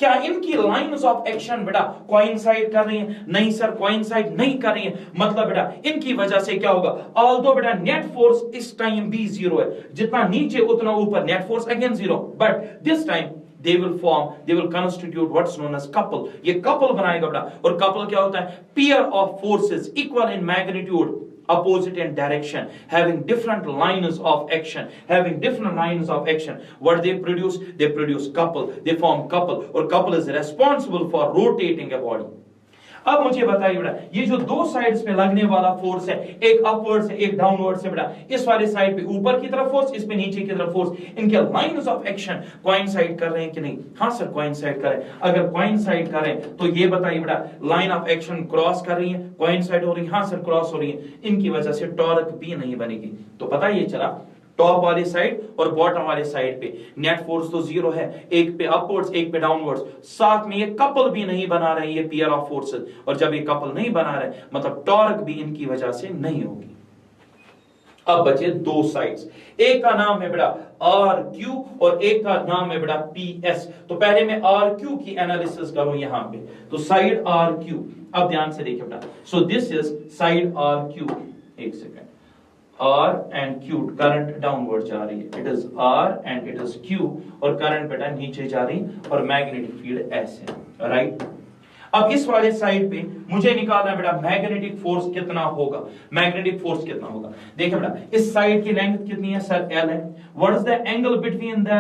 क्या इनकी लाइन्स ऑफ एक्शन बेटा कोइंसाइड कर रही हैं? नहीं सर, कोइंसाइड नहीं कर रही हैं। मतलब बेटा इनकी वजह से क्या होगा? ऑल्दो बेटा नेट फोर्स इस टाइम भी 0 है, जितना नीचे उतना ऊपर net force again 0, but this time they will constitute what's known as couple। ये couple बनाएगा बेटा, और couple क्या होता है? pair of forces equal in magnitude opposite in direction having different lines of action, what they produce couple, they form couple, और couple is responsible for rotating a body। अब मुझे बताइए बेटा, ये जो दो साइड्स में लगने वाला फोर्स है, एक अपवर्ड से एक डाउनवर्ड से बेटा, इस वाले साइड पे ऊपर की तरफ फोर्स, इस पे नीचे की तरफ फोर्स, इनके लाइन्स ऑफ एक्शन कोइंसाइड कर रहे हैं कि नहीं? हाँ सर कोइंसाइड कर रहे हैं। अगर कोइंसाइड कर रहे हैं तो ये बताइए बेटा लाइन ऑफ एक्शन क्रॉस कर रही है, कोइंसाइड हो रही है? हाँ सर क्रॉस हो रही है। इनकी वजह से टॉर्क भी नहीं बनेगी। तो पता ये चला टॉप वाले साइड और बॉटम वाले साइड पे नेट फोर्स तो 0 है, एक पे अपवर्ड्स एक पे डाउनवर्ड्स, साथ में ये कपल भी नहीं बना रहे ये पेयर ऑफ फोर्सेस, और जब ये कपल नहीं बना रहे मतलब टॉर्क भी इनकी वजह से नहीं होगी। अब बचे दो साइड्स, एक का नाम है बेटा आर क्यू और एक का नाम है बेटा पी एस। तो पहले मैं आर क्यू की एनालिसिस करूं यहां पे, तो साइड आर क्यू, अब ध्यान से देखिए बेटा, so this is side R Q, एक second, R and Q, current downward जा रही है, it is R and it is Q, और करंट बेटा नीचे जा रही और मैग्नेटिक फील्ड ऐसे, राइट। अब इस वाले साइड पे मुझे निकालना है बेटा मैग्नेटिक फोर्स कितना होगा, मैग्नेटिक फोर्स कितना होगा। देखिए बेटा इस साइड की लेंथ कितनी है सर? L है। What is the angle between the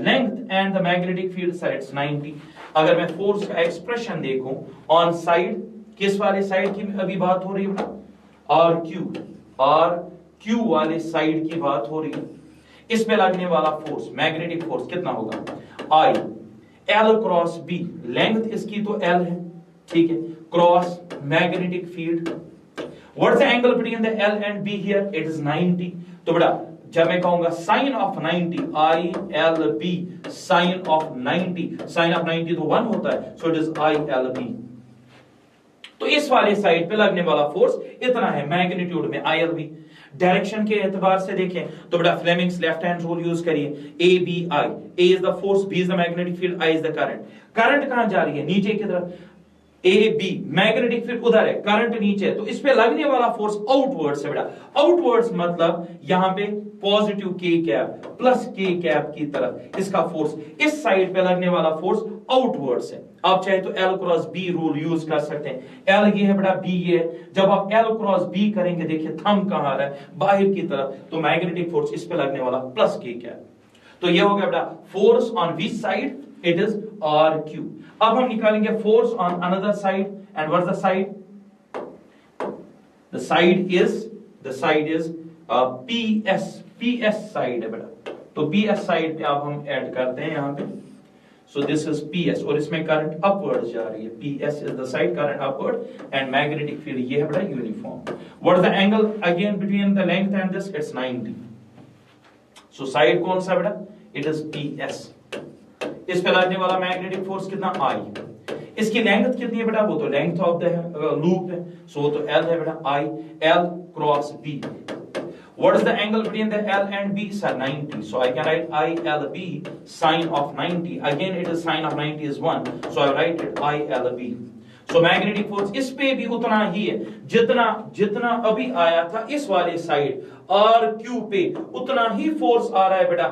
length and the magnetic field sir? It's 90। अगर मैं फोर्स का एक्सप्रेशन देखूं ऑन साइड, किस वाले साइड की अभी बात हो रही है बेटा? आर क्यू वाले साइड की बात हो रही है। इसमें लगने वाला फोर्स, मैग्नेटिक फोर्स कितना होगा? I L cross B, length इसकी तो एल है, ठीक है, cross magnetic field. What is the angle between the L and B here? It is 90। तो बेटा जब मैं कहूंगा sine of 90, I L B, sine of 90, sine of 90 तो 1 होता है, so it is I L B. तो इस वाले साइड पे लगने वाला फोर्स इतना है मैग्नीट्यूड में आई एल बी। डायरेक्शन के एतबार से देखें तो बेटा Fleming's left hand rule use करिए, A B I, A is the force, B is the magnetic field, I is the current. Current कहां जा रही है? नीचे की तरफ। ए बी मैग्नेटिक फील्ड उधर है, करंट नीचे, तो इस पे लगने वाला फोर्स आउटवर्ड्स है बेटा। आउटवर्ड्स मतलब यहां पे पॉजिटिव के कैप प्लस के कैप की तरफ इसका फोर्स, इस साइड पे लगने वाला फोर्स आउटवर्ड्स है। आप चाहे तो L cross B rule use कर सकते हैं। एल ये है बेटा, बी ये है। जब आप एल क्रॉस बी करेंगे, देखिए थंब कहां आ रहा है? बाहर की तरफ, तो मैग्नेटिक फोर्स इस पे लगने वाला प्लस के कैप। तो ये हो गया बेटा force on which side? It is R Q. अब हम निकालेंगे force on another side, and what is the side? The side is PS side है बेटा, तो पीएस साइड पे अब हम ऐड करते हैं यहां पे, सो दिस इज पीएस और इसमें करंट अपवर्ड जा रही है, PS is the side current upward and magnetic field ये है बेटा uniform. What is the angle again between the length and this, it's 90। So side कौन सा बेटा, इट इज पीएस। इस पे लगने वाला मैग्नेटिक फोर्स कितना, आई। इसकी लेंथ कितनी है बेटा, वो तो लेंथ ऑफ द लूप है, सो वो तो एल है बेटा, I L cross B. What is the angle between the L and B? Sir, 90. So I can write ILB sine of 90. Again, it is sine of 90 is 1. So I write it ILB. So magnetic force इस पे भी उतना ही है जितना अभी आया था इस वाले साइड RQ पे, उतना ही फोर्स आ रहा है बेटा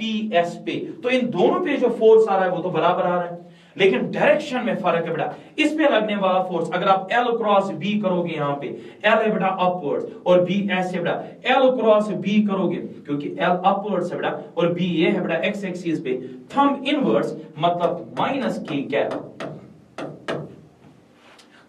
PS पे। तो इन दोनों पे जो फोर्स आ रहा है वो तो बराबर आ रहा है, लेकिन डायरेक्शन में फर्क है बेटा। इस पे लगने वाला फोर्स अगर आप L क्रॉस B करोगे, यहाँ पे L है बेटा अपवर्ड्स और B ऐसे बेटा L क्रॉस B करोगे, क्योंकि L अपवर्ड्स है बेटा और B ये है बेटा x एक्सिस पे, थंब इनवर्स मतलब माइनस k कैप।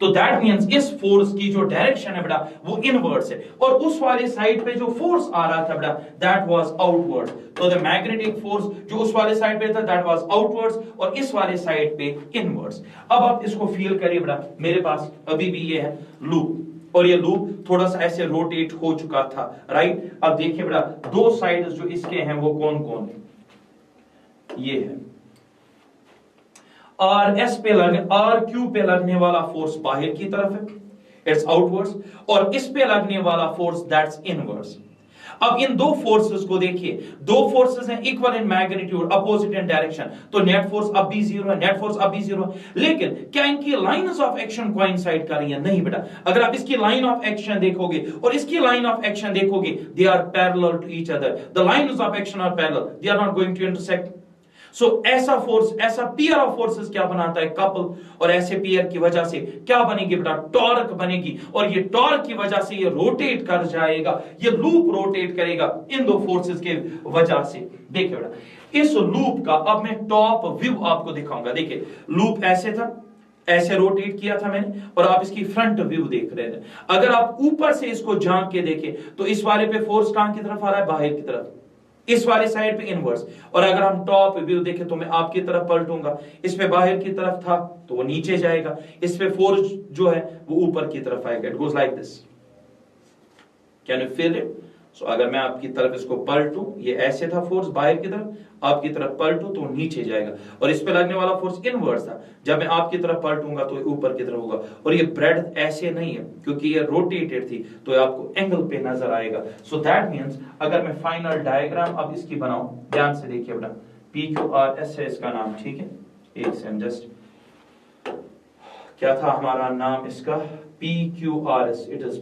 तो दैट मींस इस फोर्स की जो डायरेक्शन है बेटा वो इनवर्स है, और उस वाले साइड पे जो फोर्स आ रहा था बेटा दैट वाज आउटवर्ड्स। तो द मैग्नेटिक फोर्स जो उस वाले साइड पे था दैट वाज आउटवर्ड्स और इस वाले साइड पे इनवर्स। अब आप इसको फील करिए बेटा, मेरे पास अभी भी ये है लूप और ये लूप थोड़ा सा ऐसे रोटेट हो चुका था, राइट। अब देखिए बेटा दो साइड्स जो इसके हैं वो कौन कौन है, ये है RQ पे लगने वाला फोर्स बाहर की तरफ है, इट्स आउटवर्ड्स, और इस पे लगने वाला फोर्स दैट्स इनवर्स। अब इन दो फोर्सेस को देखिए, दो फोर्सेस हैं equal in magnitude, opposite in direction, तो नेट फोर्स अब भी जीरो है, नेट फोर्स अब भी जीरो है। लेकिन क्या इनकी लाइंस ऑफ एक्शन कोइंसाइड कर रही है? नहीं बेटा। अगर आप इसकी लाइन ऑफ एक्शन देखोगे और इसकी लाइन ऑफ एक्शन देखोगे, they are parallel to each other, the lines of action are parallel, they are not going to intersect. So ऐसा फोर्स, ऐसा पेयर ऑफ फोर्सेस क्या बनाता है? कपल। और ऐसे पेयर की वजह से क्या बनेगी बेटा? टॉर्क बनेगी, और ये टॉर्क की वजह से ये रोटेट कर जाएगा, ये लूप रोटेट करेगा इन दो फोर्सेस के वजह से। देखिए बेटा इस लूप का अब मैं टॉप व्यू आपको दिखाऊंगा। देखिए लूप ऐसे था, ऐसे रोटेट किया था मैंने, और आप इसकी फ्रंट व्यू देख रहे थे। अगर आप ऊपर से इसको झांक के देखें तो इस वाले पे फोर्स कहां की तरफ आ रहा है? बाहर की तरफ, इस वाले साइड पे इनवर्स। और अगर हम टॉप व्यू देखें तो मैं आपकी तरफ पलटूंगा, इस पे बाहर की तरफ था तो वो नीचे जाएगा, इस पे फोर्स जो है वो ऊपर की तरफ आएगा। It goes like this, can you feel it? So अगर मैं आपकी तरफ इसको पलटूं, ये ऐसे था फोर्स बाहर की तरफ, आपकी तरफ पलटूं तो नीचे जाएगा, और इस पे लगने वाला फोर्स इनवर्स था, जब मैं आपकी तरफ पलटूंगा तो ऊपर की तरफ होगा। और ये ब्रेड ऐसे नहीं है क्योंकि ये रोटेटेड थी, तो आपको एंगल पे नजर आएगा। सो दैट मींस अगर मैं फाइनल डायग्राम अब इसकी बनाऊं, ध्यान से देखिए बेटा, PQRS है इसका नाम, ठीक है। एक सेकंड, जस्ट क्या था हमारा नाम इसका? PQRS, it is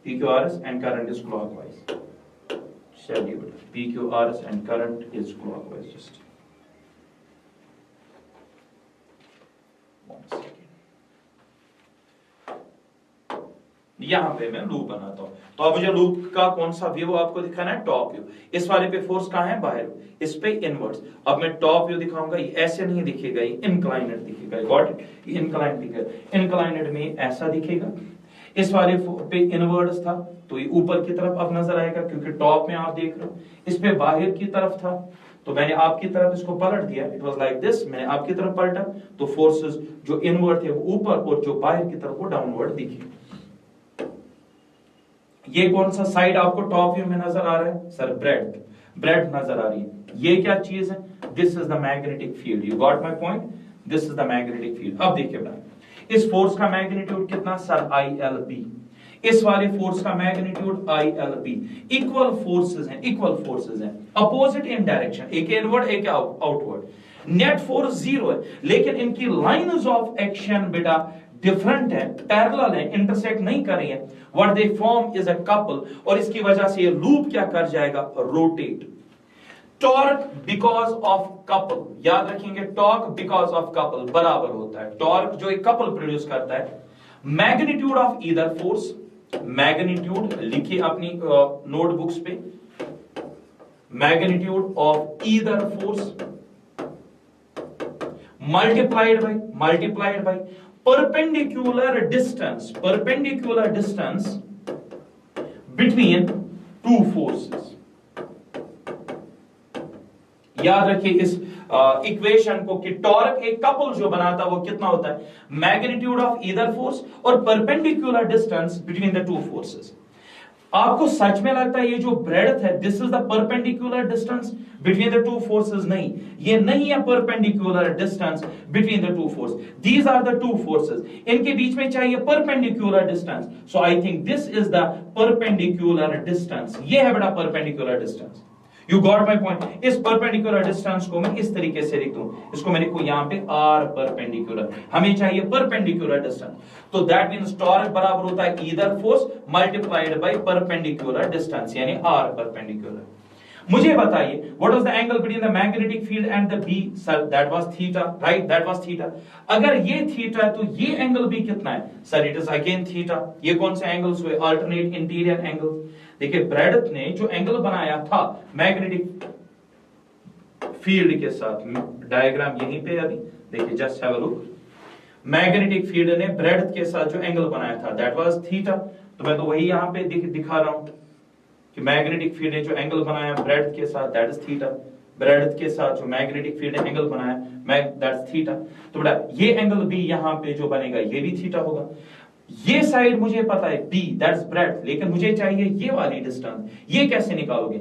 PQRS and current is clockwise. Schedule PQRS and current is clockwise. Just 1 second. यहां पे मैं लूप बनाता हूं, तो अब मुझे लूप का कौन सा व्यू आपको दिखाना है? Top view. इस वाले पे फोर्स कहां है? बाहर, इस पे इनवर्स। अब मैं टॉप व्यू दिखाऊंगा, ये ऐसे नहीं दिखेगा, ये इंक्लाइनेड दिखेगा। Got it? ये इंक्लाइनेड दिखेगा। इंक्लाइनेड में ऐसा दिखेगा, इस वाले पे इनवर्स था तो ये ऊपर की तरफ अब नजर आएगा, क्योंकि टॉप में आप देख रहे हो इस पे बाहर की तरफ था, तो मैंने आपकी तरफ इसको पलट दिया, इट वाज लाइक दिस, मैंने आपकी तरफ पलटा तो फोर्सेस जो इनवर्ड थे वो ऊपर और जो बाहर की तरफ वो डाउनवर्ड दिखे। ये कौन सा साइड आपको टॉप व्यू में नजर आ रहा है? सर ब्रेड नजर आ रही है। ये क्या चीज है? This is the magnetic field. You got my point? This is the magnetic field. अब देखिए बेटा इस फोर्स का मैग्नीट्यूड कितना? Sir ILB। इस वाले फोर्स का मैग्नीट्यूड ILB। इक्वल फोर्सेस हैं, अपोजिट इन डायरेक्शन, एक इनवर्ड एक आउटवर्ड। नेट फोर्स 0 है, लेकिन इनकी लाइंस ऑफ एक्शन बेटा डिफरेंट है, पैरेलल है, इंटरसेक्ट नहीं कर रही है। What they form is a couple, और इसकी वजह से ये लूप क्या कर जाएगा? Rotate. Torque because of couple, याद रखेंगे, टॉर्क बिकॉज ऑफ कपल बराबर होता है टॉर्क जो एक कपल प्रोड्यूस करता है magnitude of either force. Magnitude लिखिए अपनी नोटबुक्स पे, magnitude of either force multiplied bye perpendicular distance between two forces. याद रखिए इस इक्वेशन को कि टॉर्क एक कपल जो बनाता है वो कितना होता है, मैग्नीट्यूड ऑफ ईदर फोर्स और perpendicular distance between the two forces. आपको सच में लगता है ये जो ब्रेडथ है this is the perpendicular distance between the two forces? नहीं, ये नहीं है perpendicular distance between the two force. These are the two forces, इनके बीच में चाहिए perpendicular distance. So I think this is the perpendicular distance. ये है बेटा perpendicular distance. You got my point. इस परपेंडिकुलर डिस्टेंस को मैं इस तरीके से लिख दूं, इसको मैं लिखूं यहां पे आर परपेंडिकुलर। हमें चाहिए परपेंडिकुलर डिस्टेंस, तो दैट मींस टॉर्क बराबर होता है either force multiplied by perpendicular distance यानी आर परपेंडिकुलर। मुझे बताइए what was the angle between the magnetic field and the B? Sir that was theta, right, that was theta. अगर ये theta है तो ये एंगल भी कितना है? Sir it is again theta. ये कौन से एंगल्स हुए? Alternate interior angle. देखिए ब्रैडथ ने जो एंगल बनाया था मैग्नेटिक फील्ड के साथ, डायग्राम यहीं पे अभी देखिए, just have a look. Magnetic field ने ब्रैडथ के साथ जो एंगल बनाया था दैट वाज थीटा। तो मैं तो वही यहां पे दिखा रहा हूं कि मैग्नेटिक फील्ड ने जो एंगल बनाया ब्रेड्थ के साथ दैट इज थीटा। ब्रेड्थ के साथ जो मैग्नेटिक फील्ड ने एंगल बनाया दैट्स थीटा। तो बेटा ये एंगल भी यहां पे जो बनेगा ये भी थीटा होगा। ये साइड मुझे पता है b दैट्स ब्रेड्थ, लेकिन मुझे चाहिए ये वाली डिस्टेंस। ये कैसे निकालोगे?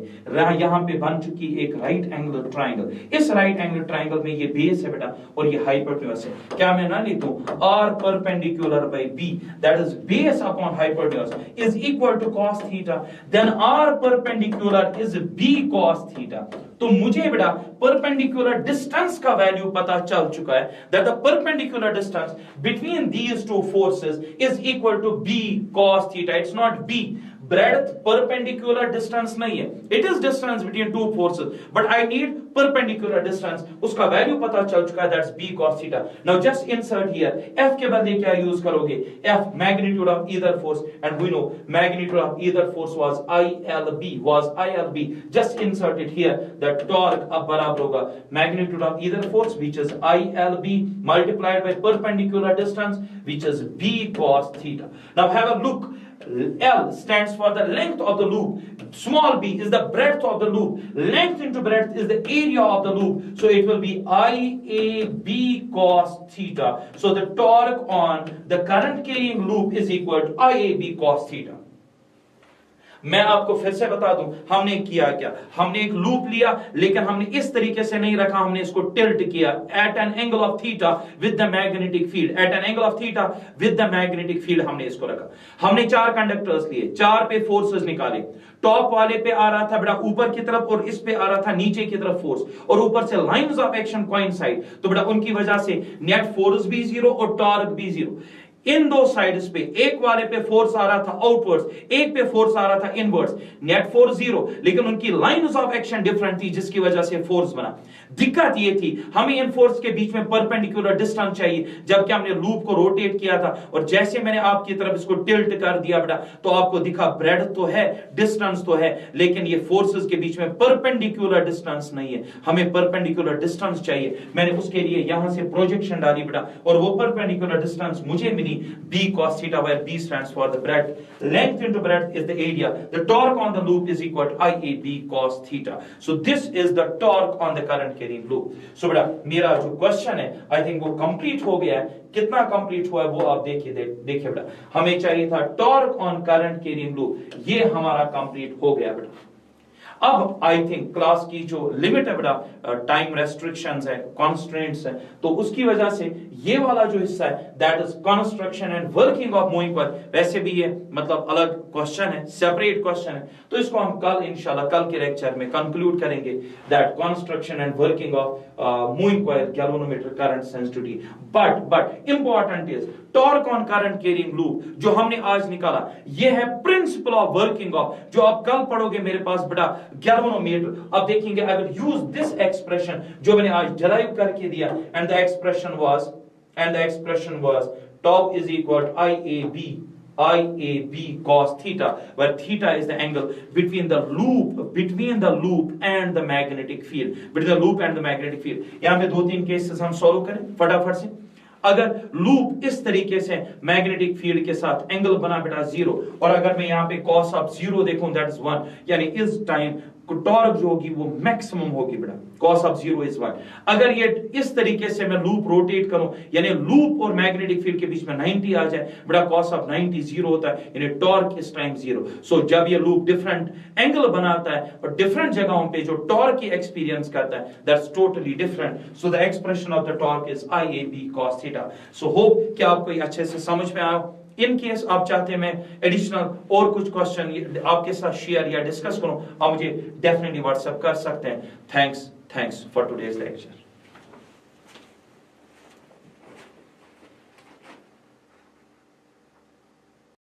यहां पे बन चुकी एक राइट एंगल ट्रायंगल। इस राइट एंगल ट्रायंगल में ये बेस है बेटा और ये हाइपोटेन्यूज है। क्या मैं ना लिख दूं r perpendicular by b that is base upon hypotenuse is equal to cos theta, then r perpendicular is b cos theta. तो मुझे बेटा परपेंडिकुलर डिस्टेंस का वैल्यू पता चल चुका है that the perpendicular distance between these two forces is equal to b cos theta. It's not b breadth perpendicular distance नहीं है, it is distance between two forces, but I need perpendicular distance। उसका value पता चल चुका है, that's b cos theta। Now just insert here, f के बदले क्या यूज करोगे? f magnitude of either force, and we know magnitude of either force was ILB, just insert it here। The torque अब बराबर होगा magnitude of either force which is ILB multiplied by perpendicular distance which is b cos theta। Now have a look, L stands for the length of the loop, small b is the breadth of the loop, length into breadth is the area of the loop, so it will be IAB cos theta। So the torque on the current carrying loop is equal to IAB cos theta। मैं आपको फिर से बता दूं हमने किया क्या। हमने एक लूप लिया लेकिन हमने इस तरीके से नहीं रखा, हमने इसको टिल्ट किया at an angle of theta with the magnetic field, at an angle of theta with the magnetic field हमने इसको रखा। हमने चार कंडक्टर्स लिए, चार पे फोर्सेस निकाले। टॉप वाले पे आ रहा था बेटा ऊपर की तरफ और इस पे आ रहा था नीचे की तरफ फोर्स, और ऊपर से लाइंस ऑफ एक्शन कोइंसाइड, तो बेटा उनकी वजह से नेट फोर्स भी जीरो और टॉर्क भी जीरो। इन दो साइड्स पे एक वाले पे फोर्स आ रहा था आउटवर्ड्स, एक पे फोर्स आ रहा था इनवर्ड्स, नेट फोर्स जीरो, लेकिन उनकी लाइंस ऑफ एक्शन डिफरेंट थी जिसकी वजह से फोर्स बना। दिक्कत ये थी हमें इन फोर्स के बीच में परपेंडिकुलर डिस्टेंस चाहिए, जबकि हमने लूप को रोटेट किया था और जैसे मैंने आपकी तरफ इसको टिल्ट कर दिया बेटा तो आपको दिखा ब्रेड्थ तो है, डिस्टेंस तो है, लेकिन ये फोर्सेस के बीच में परपेंडिकुलर डिस्टेंस नहीं है। हमें परपेंडिकुलर डिस्टेंस चाहिए, मैंने उसके लिए यहां से प्रोजेक्शन डाली बेटा और वो परपेंडिकुलर डिस्टेंस मुझे मिली b cos theta, where b stands for the breadth, length into breadth is the area, the torque on the loop is equal to IAB cos theta। So this is the torque on the current carrying loop। So बेटा मेरा जो question है I think वो complete हो गया है। कितना complete हुआ है वो आप देखिए बेटा, हमें चाहिए था torque on current carrying loop, ये हमारा कंप्लीट हो गया बेटा। अब आई थिंक क्लास की जो लिमिट है बेटा, टाइम रेस्ट्रिक्शंस है, कॉन्स्ट्रेंट्स है, तो उसकी वजह से ये वाला जो हिस्सा है that is construction and working of moving coil, वैसे भी ये मतलब अलग क्वेश्चन है, सेपरेट क्वेश्चन है, तो इसको हम कल इंशाल्लाह कल के लेक्चर में कंक्लूड करेंगे that construction and working of moving coil galvanometer current sensitivity. But important is torque on current carrying loop जो हमने आज निकाला, ये है प्रिंसिपल ऑफ वर्किंग ऑफ, जो आप कल पढ़ोगे मेरे पास बेटा गैल्वेनोमीटर। अब देखेंगे I will use this expression जो मैंने आज डिराइव करके दिया, एंड द एक्सप्रेशन वाज टॉप is equal to IAB cos theta, where theta is the angle between the loop and the magnetic field, between the loop and the magnetic field। यहां पे दो तीन केसेस हम solve करें फटाफट से। अगर लूप इस तरीके से मैग्नेटिक फील्ड के साथ एंगल बना बेटा 0, और अगर मैं यहां पे cos ऑफ 0 देखूं दैट इज 1, यानी इस टाइम टॉर्क जो होगी वो मैक्सिमम होगी बेटा, cos ऑफ 0 इज 1। अगर ये इस तरीके से मैं लूप रोटेट करूं, यानी लूप और मैग्नेटिक फील्ड के बीच में 90 आ जाए बेटा, cos ऑफ 90 0 होता है, यानी टॉर्क इस टाइम 0। सो जब ये लूप डिफरेंट एंगल बनाता है और डिफरेंट जगहों पे जो टॉर्क की एक्सपीरियंस करता है, that's totally different. So the expression of the torque is IAB cos theta. So hope कि आपको ये अच्छे से समझ में आया। इन केस आप चाहते हैं मैं एडिशनल और कुछ क्वेश्चन आपके साथ शेयर या डिस्कस करूं, आप मुझे डेफिनेटली व्हाट्सएप कर सकते हैं। Thanks for today's lecture.